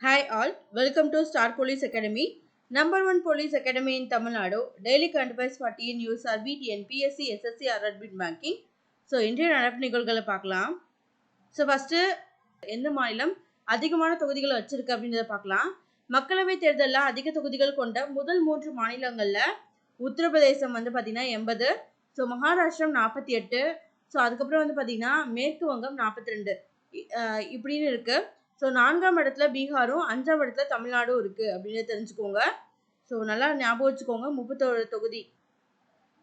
Hi all, welcome to Star Police Academy, number one police academy in Tamil Nadu. Daily current affairs for TNUs, RB, TNPSC, SSC, RRB banking. So இன்றைய நடப்பு நிகழ்வுகளை பார்க்கலாம். So first எந்த மாநிலம் அதிகமான தொகுதிகளை வச்சிருக்கு அப்படின்றத பார்க்கலாம். மக்களவை தேர்தலில் அதிக தொகுதிகள் கொண்ட முதல் 3 மாநிலங்களில் உத்தரப்பிரதேசம் வந்து பார்த்தீங்கன்னா 80, ஸோ மகாராஷ்டிரம் 48, ஸோ அதுக்கப்புறம் வந்து பார்த்தீங்கன்னா மேற்கு வங்கம் 42 இப்படின்னு இருக்குது. ஸோ 4ஆம் இடத்துல பீகாரும் 5ஆம் இடத்துல தமிழ்நாடும் இருக்குது அப்படின்னு தெரிஞ்சுக்கோங்க. ஸோ நல்லா ஞாபகம் வச்சுக்கோங்க, 31 தொகுதி.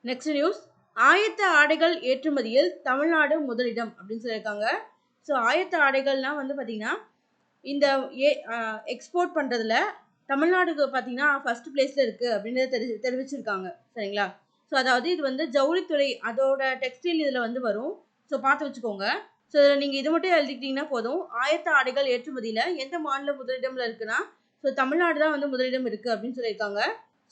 நெக்ஸ்ட் நியூஸ், ஆயத்த ஆடைகள் ஏற்றுமதியில் தமிழ்நாடு முதலிடம் அப்படின்னு சொல்லியிருக்காங்க. ஸோ ஆயத்த ஆடைகள்லாம் வந்து பார்த்திங்கன்னா இந்த எக்ஸ்போர்ட் பண்ணுறதுல தமிழ்நாடுக்கு பார்த்திங்கன்னா ஃபர்ஸ்ட் பிளேஸில் இருக்குது அப்படின்றத தெரிவிச்சிருக்காங்க. சரிங்களா? ஸோ அதாவது இது வந்து ஜவுளித்துறை, அதோட டெக்ஸ்டைல் இதில் வந்து வரும். ஸோ பார்த்து வச்சுக்கோங்க. ஸோ இதில் நீங்கள் இது மட்டும் எழுதிக்கிட்டிங்கன்னா போதும். ஆயத்த ஆடைகள் ஏற்றுமதியில் எந்த மாநிலம் முதலிடம்ல இருக்குன்னா ஸோ தமிழ்நாடு தான் வந்து முதலிடம் இருக்குது அப்படின்னு சொல்லியிருக்காங்க.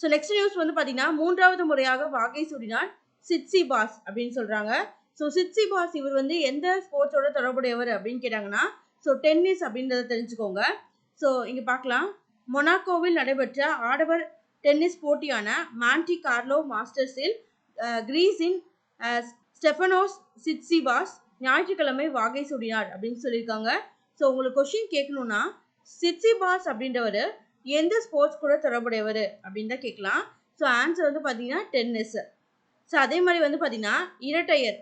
ஸோ நெக்ஸ்ட் நியூஸ் வந்து பார்த்தீங்கன்னா 3வது முறையாக வாகை சூடினார் சிட்சிபாஸ் அப்படின்னு சொல்கிறாங்க. ஸோ சிட்சிபாஸ் இவர் வந்து எந்த ஸ்போர்ட்ஸோட தொடர்புடையவர் அப்படின்னு கேட்டாங்கன்னா ஸோ டென்னிஸ் அப்படின்றத தெரிஞ்சுக்கோங்க. ஸோ இங்கே பார்க்கலாம், மொனாக்கோவில் நடைபெற்ற ஆடவர் டென்னிஸ் போட்டியான மான்டி கார்லோ மாஸ்டர்ஸில் கிரீஸின் ஸ்டெஃபனோஸ் சிட்சிபாஸ் ஞாயிற்றுக்கிழமை வாகை சூடினார் அப்படின்னு சொல்லியிருக்காங்க. ஸோ உங்களுக்கு கொஸ்டின் கேட்கணும்னா சிட்சிபாஸ் அப்படின்றவர் எந்த ஸ்போர்ட்ஸ் கூட தொடர்புடையவர் அப்படின்னு தான் கேட்கலாம். ஸோ ஆன்சர் வந்து பார்த்தீங்கன்னா டென்னிஸ். ஸோ அதே மாதிரி வந்து பார்த்தீங்கன்னா இரட்டையர்,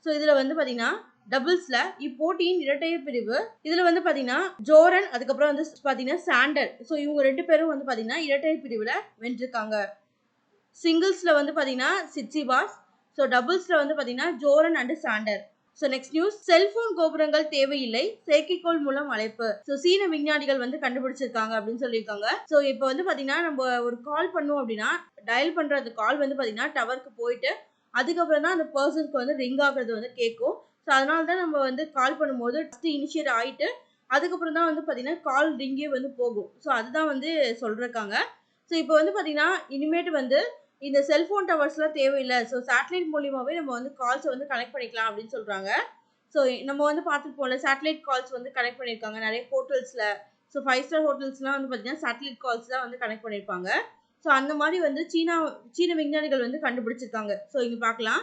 ஸோ இதில் வந்து பார்த்தீங்கன்னா டபுள்ஸில் இப்போட்டியின் இரட்டையர் பிரிவு இதில் வந்து பார்த்தீங்கன்னா ஜோரன், அதுக்கப்புறம் வந்து பார்த்தீங்கன்னா சாண்டர், ஸோ இவங்க 2 பேரும் வந்து பார்த்தீங்கன்னா இரட்டையர் பிரிவில் வென்றிருக்காங்க. சிங்கிள்ஸில் வந்து பார்த்தீங்கன்னா சிட்சிபாஸ், ஸோ டபுள்ஸில் வந்து பார்த்தீங்கன்னா Joran and Sander. So next news, cellphone கோபுரங்கள் தேவையில்லை, செயற்கைக்கோள் மூலம் அழைப்பு. ஸோ சீன விஞ்ஞானிகள் வந்து கண்டுபிடிச்சிருக்காங்க அப்படின்னு சொல்லியிருக்காங்க. ஸோ இப்போ வந்து பார்த்தீங்கன்னா நம்ம ஒரு கால் பண்ணோம் அப்படின்னா டயல் பண்ணுற அந்த கால் வந்து பார்த்தீங்கன்னா டவருக்கு போயிட்டு அதுக்கப்புறம் தான் அந்த பர்சனுக்கு வந்து ரிங் ஆகுறது வந்து கேட்கும். ஸோ அதனால தான் நம்ம வந்து கால் பண்ணும்போது ஃபஸ்ட்டு இனிஷியேட் ஆகிட்டு அதுக்கப்புறம் தான் வந்து பார்த்தீங்கன்னா கால் ரிங்கே வந்து போகும். ஸோ அதுதான் வந்து சொல்லிருக்காங்க. ஸோ இப்போ வந்து பார்த்தீங்கன்னா இனிமேட்டு வந்து இந்த செல்ஃபோன் டவர்ஸ்லாம் தேவையில்லை, ஸோ சேட்டலைட் மூலியமாகவே நம்ம வந்து கால்ஸை வந்து கனெக்ட் பண்ணிக்கலாம் அப்படின்னு சொல்கிறாங்க. ஸோ நம்ம வந்து பார்த்துட்டு போகல, சேட்டலைட் கால்ஸ் வந்து கனெக்ட் பண்ணியிருக்காங்க நிறைய ஹோட்டல்ஸில். ஸோ 5 ஸ்டார் ஹோட்டல்ஸ்லாம் வந்து பார்த்தீங்கன்னா சேட்டலைட் கால்ஸ் தான் வந்து கனெக்ட் பண்ணியிருப்பாங்க. ஸோ அந்த மாதிரி வந்து சீன விஞ்ஞானிகள் வந்து கண்டுபிடிச்சிருக்காங்க. ஸோ இங்கே பார்க்கலாம்,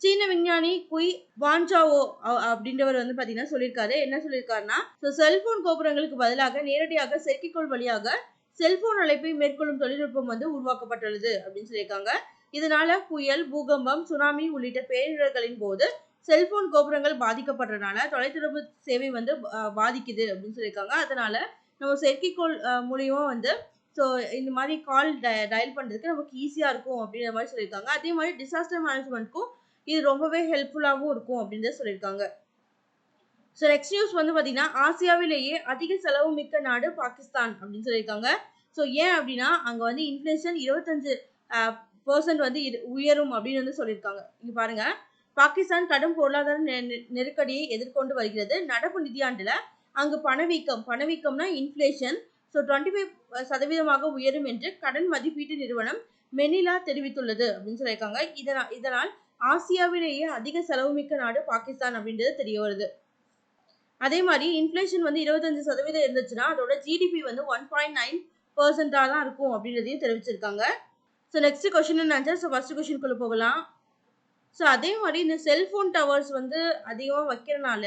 சீன விஞ்ஞானி குய் வான்ஜாவோ அப்படின்றவர் வந்து பார்த்தீங்கன்னா சொல்லியிருக்காரு. என்ன சொல்லியிருக்காருன்னா, ஸோ செல்போன் கோபுரங்களுக்கு பதிலாக நேரடியாக செயற்கைக்கோள் வழியாக செல்போன் அழைப்பை மேற்கொள்ளும் தொழில்நுட்பம் வந்து உருவாக்கப்பட்டுள்ளது அப்படின்னு சொல்லியிருக்காங்க. இதனால புயல், பூகம்பம், சுனாமி உள்ளிட்ட பேரிடர்களின் போது செல்போன் கோபுரங்கள் பாதிக்கப்படுறதுனால தொலைத்தொடர்பு சேவை வந்து பாதிக்குது அப்படின்னு சொல்லியிருக்காங்க. அதனால நம்ம செயற்கைக்கோள் மூலியமா வந்து ஸோ இந்த மாதிரி கால் டயல் பண்ணுறதுக்கு நமக்கு ஈஸியாக இருக்கும் அப்படின்ற மாதிரி சொல்லியிருக்காங்க. அதே மாதிரி டிசாஸ்டர் மேனேஜ்மெண்ட்க்கும் இது ரொம்பவே ஹெல்ப்ஃபுல்லாகவும் இருக்கும் அப்படின்றத சொல்லியிருக்காங்க. ஸோ நெக்ஸ்ட் நியூஸ் வந்து பார்த்தீங்கன்னா ஆசியாவிலேயே அதிக செலவு மிக்க நாடு பாகிஸ்தான் அப்படின்னு சொல்லியிருக்காங்க. ஸோ ஏன் அப்படின்னா அங்கே வந்து இன்ஃப்ளேஷன் 25% வந்து உயரும் அப்படின்னு வந்து சொல்லியிருக்காங்க. இங்கே பாருங்க, பாகிஸ்தான் கடும் பொருளாதார நெருக்கடியை எதிர்கொண்டு வருகிறது. நடப்பு நிதியாண்டில் அங்கு பணவீக்கம்னா இன்ஃப்ளேஷன் ஸோ 25% உயரும் என்று கடன் மதிப்பீட்டு நிறுவனம் மெனிலா தெரிவித்துள்ளது அப்படின்னு சொல்லியிருக்காங்க. இதனால் ஆசியாவிலேயே அதிக செலவுமிக்க நாடு பாகிஸ்தான் அப்படின்றது தெரிய வருது. அதே மாதிரி இன்ஃப்ளேஷன் வந்து 25% இருந்துச்சுன்னா அதோட ஜிடிபி வந்து 1.9% தான் இருக்கும் அப்படின்றதையும் தெரிவிச்சிருக்காங்க. So next question and answer. So first கொஸ்டின்குள்ளே போகலாம். ஸோ அதே மாதிரி இந்த செல்ஃபோன் டவர்ஸ் வந்து அதிகமாக வைக்கிறனால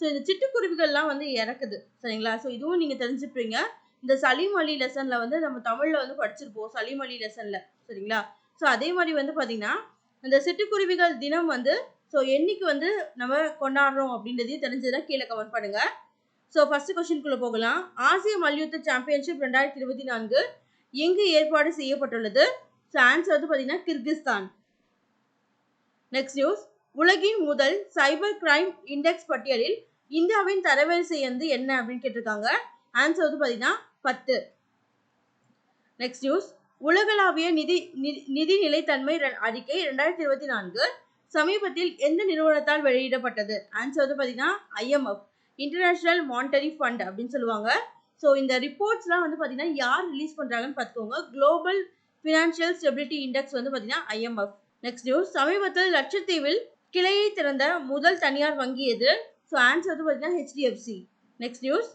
ஸோ இந்த சிட்டுக்குருவிகள்லாம் வந்து இறக்குது. சரிங்களா? ஸோ இதுவும் நீங்கள் தெரிஞ்சுப்பீங்க. இந்த சலீம் அலி லெசனில் வந்து நம்ம தமிழில் வந்து படிச்சிருப்போம், சலீம் அலி லெசனில். சரிங்களா? ஸோ அதே மாதிரி வந்து பார்த்தீங்கன்னா இந்த சிட்டுக்குருவிகள் தினம் வந்து ஸோ என்னைக்கு வந்து நம்ம கொண்டாடுறோம் அப்படின்றதையும் தெரிஞ்சதுன்னா கீழே கமெண்ட் பண்ணுங்க. ஸோ ஃபர்ஸ்ட் கொஸ்டின்குள்ளே போகலாம். ஆசிய மல்யுத்த சாம்பியன்ஷிப் 2024 எங்கு ஏற்பாடு செய்யப்பட்டுள்ளது? ஸோ ஆன்சர் வந்து பார்த்தீங்கன்னா கிர்கிஸ்தான். நெக்ஸ்ட் நியூஸ், உலகின் முதல் சைபர் கிரைம் இண்டெக்ஸ் பட்டியலில் இந்தியாவின் தரவரிசை வந்து என்ன அப்படின்னு கேட்டிருக்காங்க. ஆன்சர் வந்து பார்த்தீங்கன்னா 10. நெக்ஸ்ட் நியூஸ், உலகளாவிய நிதி நிலைத்தன்மை அறிக்கை 2024 சமீபத்தில் எந்த நிறுவனத்தால் வெளியிடப்பட்டது? ஆன்சர் வந்து பார்த்தீங்கன்னா IMF, இன்டர்நேஷனல் மானிட்டரி ஃபண்ட் அப்படின்னு சொல்லுவாங்க. ஸோ இந்த ரிப்போர்ட்ஸ்லாம் வந்து பார்த்தீங்கன்னா யார் ரிலீஸ் பண்ணுறாங்கன்னு பார்த்துக்கோங்க. குளோபல் ஃபினான்ஷியல் ஸ்டெபிலிட்டி இண்டெக்ஸ் வந்து பார்த்தீங்கன்னா IMF. நெக்ஸ்ட் நியூஸ், சமீபத்தில் லட்சத்தீவில் கிளையை திறந்த முதல் தனியார் வங்கி எது? ஸோ ஆன்சர் வந்து பார்த்தீங்கன்னா HDFC. Next news,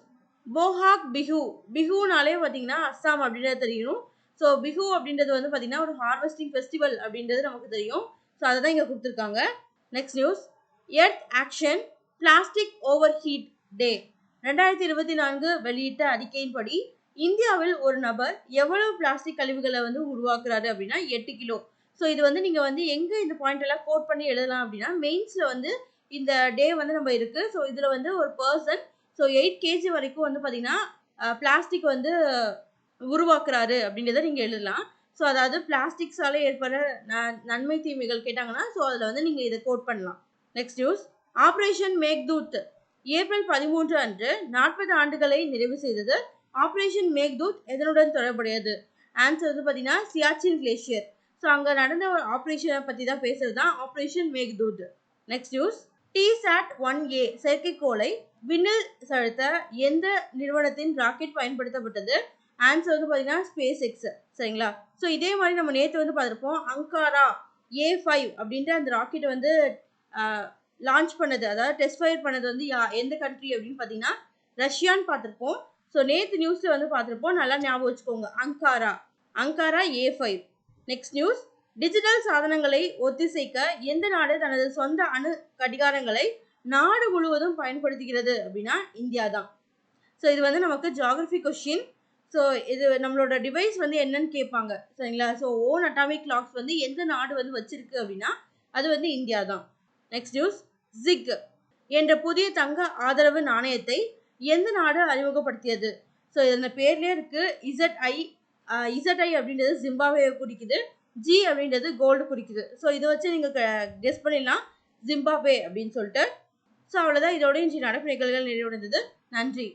Bohag Bihu. பிஹுனாலே பார்த்தீங்கன்னா அஸ்ஸாம் அப்படின்றது தெரியும். ஸோ பிஹு அப்படின்றது வந்து பார்த்தீங்கன்னா ஒரு ஹார்வெஸ்டிங் ஃபெஸ்டிவல் அப்படின்றது நமக்கு தெரியும். ஸோ அதை தான் இங்கே கொடுத்துருக்காங்க. Next news, earth action plastic overshoot day 2024 வெளியிட்ட அறிக்கையின்படி இந்தியாவில் ஒரு நபர் எவ்வளவு பிளாஸ்டிக் கழிவுகளை வந்து உருவாக்குறாரு அப்படின்னா 8 கிலோ. ஸோ இது வந்து நீங்கள் வந்து எங்கே இந்த பாயிண்ட் எல்லாம் கோட் பண்ணி எழுதலாம் அப்படின்னா மெயின்ஸில் வந்து இந்த டே வந்து நம்ம இருக்குது. ஸோ இதில் வந்து ஒரு பர்சன் 8 kg வரைக்கும் வந்து பார்த்தீங்கன்னா பிளாஸ்டிக் வந்து உருவாக்குறாரு அப்படின்றத நீங்கள் எழுதலாம். ஸோ அதாவது பிளாஸ்டிக்ஸால ஏற்படுற நன்மை தீமைகள் கேட்டாங்கன்னா ஸோ அதில் வந்து நீங்கள் இதை கோட் பண்ணலாம். Next news, operation Meghdoot April 13 அன்று 40 ஆண்டுகளை நிறைவு செய்தது. ஆப்ரேஷன் மேக்தூத் எதனுடன் தொடர்புடையது? ஆன்சர் வந்து பார்த்தீங்கன்னா சியாச்சின் கிளேஷியர். ஸோ அங்கே நடந்த ஒரு ஆப்ரேஷனை பற்றி தான் பேசுறது தான் operation Meghdoot. Next news, TSAT-1A செயற்கைக்கோளை விண்ணில் செலுத்த எந்த நிறுவனத்தின் ராக்கெட் பயன்படுத்தப்பட்டது? ஆன்சர் வந்து பார்த்தீங்கன்னா ஸ்பேஸ் எக்ஸ். சரிங்களா? ஸோ இதே மாதிரி நம்ம நேற்று வந்து பார்த்துருப்போம். அங்காரா A5 அப்படின்ற அந்த ராக்கெட் வந்து லான்ச் பண்ணது, அதாவது டெஸ்ட் ஃபயர் பண்ணது வந்து எந்த கண்ட்ரி அப்படின்னு பார்த்தீங்கன்னா ரஷ்யான்னு பார்த்துருப்போம். ஸோ நேற்று நியூஸில் வந்து பார்த்துருப்போம். நல்லா ஞாபகம் வச்சுக்கோங்க. Ankara A5. Next news, digital சாதனங்களை ஒத்திசைக்க எந்த நாடு தனது சொந்த அணு கடிகாரங்களை நாடு முழுவதும் பயன்படுத்துகிறது அப்படின்னா இந்தியா தான். ஸோ இது வந்து நமக்கு ஜியாகிரபி கொஸ்டின். ஸோ இது நம்மளோட டிவைஸ் வந்து என்னன்னு கேட்பாங்க. சரிங்களா? ஸோ ஓன் அட்டாமிக் கிளாக்ஸ் வந்து எந்த நாடு வந்து வச்சிருக்கு அப்படின்னா அது வந்து இந்தியா தான். நெக்ஸ்ட் நியூஸ், ஜிக் என்ற புதிய தங்க ஆதரவு நாணயத்தை எந்த நாடு அறிமுகப்படுத்தியது? ஸோ இந்த பேர்லேயே இருக்கு. இசட்ஐ அப்படின்றது ஜிம்பாப்வேயை குறிக்குது. ஜி அப்படின்றது கோல்டு குறிக்குது. ஸோ இதை வச்சு நீங்கள் கெஸ் பண்ணிடலாம் ஜிம்பாப்வே அப்படின்னு சொல்லிட்டு. ஸோ அவ்வளோதான், இதோட இன்றைய நடப்பு நிகழ்வுகள் நிறைவடைந்தது. நன்றி.